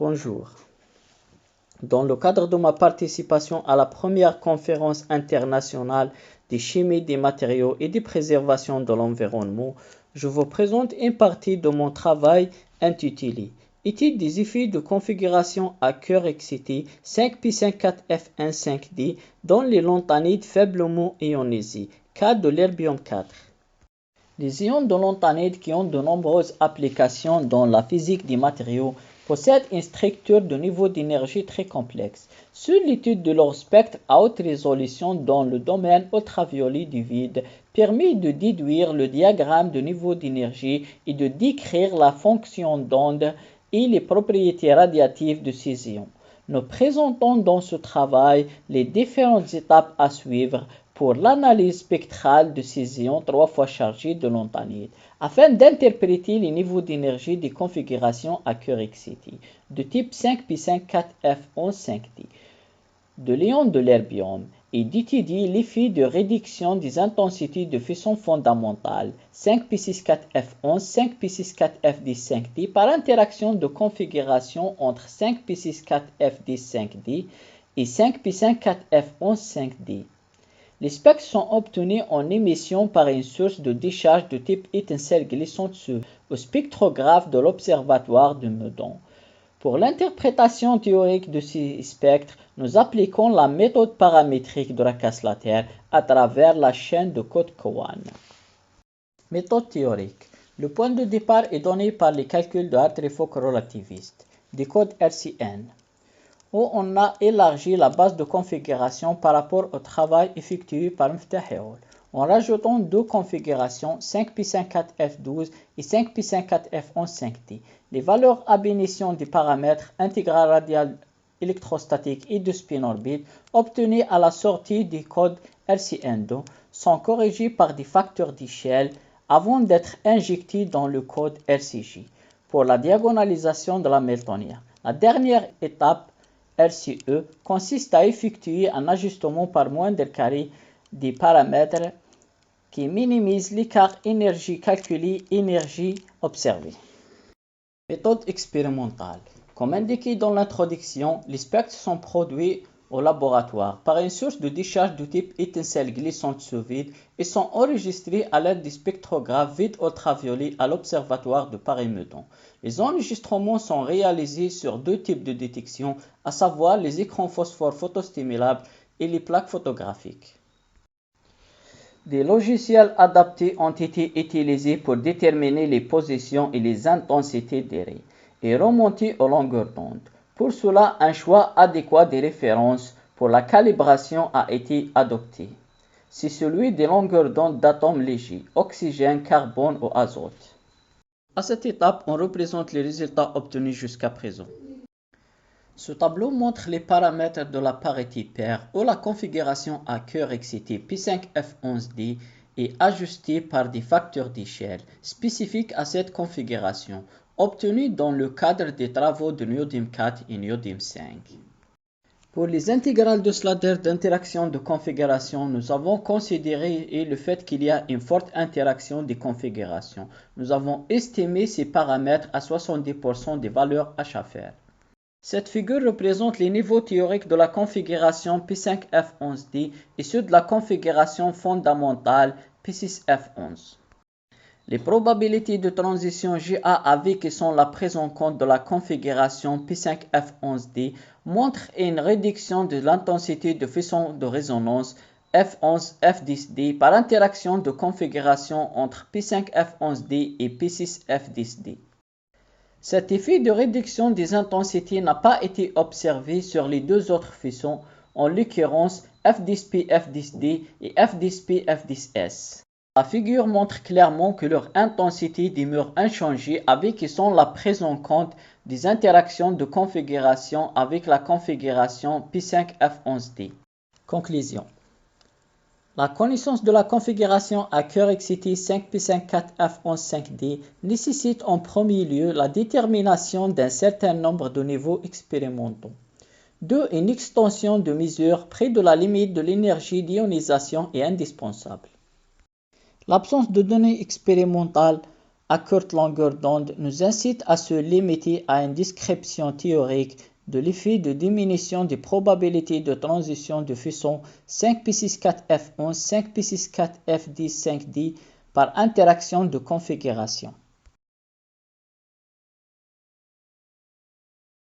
Bonjour. Dans le cadre de ma participation à la première conférence internationale de chimie des matériaux et de préservation de l'environnement, je vous présente une partie de mon travail intitulé Étude des effets de configuration à cœur excité 5P54F1,5D dans les lanthanides faiblement ionisés, cas de l'herbium 4. Les ions de lanthanides qui ont de nombreuses applications dans la physique des matériaux possèdent une structure de niveau d'énergie très complexe. Seule l'étude de leur spectre à haute résolution dans le domaine ultraviolet du vide permet de déduire le diagramme de niveau d'énergie et de décrire la fonction d'onde et les propriétés radiatives de ces ions. Nous présentons dans ce travail les différentes étapes à suivre pour l'analyse spectrale de ces ions 3 fois chargés de lanthanides, afin d'interpréter les niveaux d'énergie des configurations à cœur excité de type 5P54F11,5D de l'ion de l'herbium et d'étudier l'effet de réduction des intensités de façon fondamentale 5P64F11, 5P64FD5D par interaction de configuration entre 5P64FD5D et 5P54F11,5D. Les spectres sont obtenus en émission par une source de décharge de type étincelle glissante au spectrographe de l'Observatoire de Meudon. Pour l'interprétation théorique de ces spectres, nous appliquons la méthode paramétrique de Lacasse-Latère à travers la chaîne de Codd-Cowan. Méthode théorique. Le point de départ est donné par les calculs de Hartree-Fock relativiste, des codes RCN, où on a élargi la base de configuration par rapport au travail effectué par Mftahoul, en rajoutant deux configurations 5P54F12 et 5P54F11,5D. Les valeurs ab initio des paramètres intégral radial électrostatique et de spin orbite obtenus à la sortie du code RCN2 sont corrigés par des facteurs d'échelle avant d'être injectés dans le code RCJ pour la diagonalisation de l'Hamiltonien. La dernière étape RCE consiste à effectuer un ajustement par moindre carré des paramètres qui minimise l'écart énergie calculée énergie observée. Méthode expérimentale. Comme indiqué dans l'introduction, les spectres sont produits au laboratoire par une source de décharge de type étincelle glissante sous vide et sont enregistrés à l'aide du spectrographe vide ultraviolet à l'Observatoire de Paris-Meudon. Les enregistrements sont réalisés sur deux types de détection, à savoir les écrans phosphore photostimulables et les plaques photographiques. Des logiciels adaptés ont été utilisés pour déterminer les positions et les intensités des raies et remonter aux longueurs d'onde. Pour cela, un choix adéquat des références pour la calibration a été adopté. C'est celui des longueurs d'onde d'atomes légers, oxygène, carbone ou azote. À cette étape, on représente les résultats obtenus jusqu'à présent. Ce tableau montre les paramètres de la parité paire où la configuration à cœur excité P5F11D est ajustée par des facteurs d'échelle spécifiques à cette configuration, obtenus dans le cadre des travaux de Niodim 4 et Niodim 5. Pour les intégrales de Slater d'interaction de configuration, nous avons considéré le fait qu'il y a une forte interaction des configurations. Nous avons estimé ces paramètres à 70% des valeurs HFR. Cette figure représente les niveaux théoriques de la configuration P5F11D et ceux de la configuration fondamentale P6F11. Les probabilités de transition GA qui sont la prise en compte de la configuration P5F11D montrent une réduction de l'intensité de faisceau de résonance F11F10D par interaction de configuration entre P5F11D et P6F10D. Cet effet de réduction des intensités n'a pas été observé sur les deux autres faisceaux, en l'occurrence F10P F10D et F10P F10S. La figure montre clairement que leur intensité demeure inchangée avec la prise en compte des interactions de configuration avec la configuration P5F11D. Conclusion. La connaissance de la configuration à cœur excité 5P54F11,5D nécessite en premier lieu la détermination d'un certain nombre de niveaux expérimentaux. 2. Une extension de mesure près de la limite de l'énergie d'ionisation est indispensable. L'absence de données expérimentales à courte longueur d'onde nous incite à se limiter à une description théorique de l'effet de diminution des probabilités de transition de faisceau 5p64f11, 5p64f10, 5d par interaction de configuration.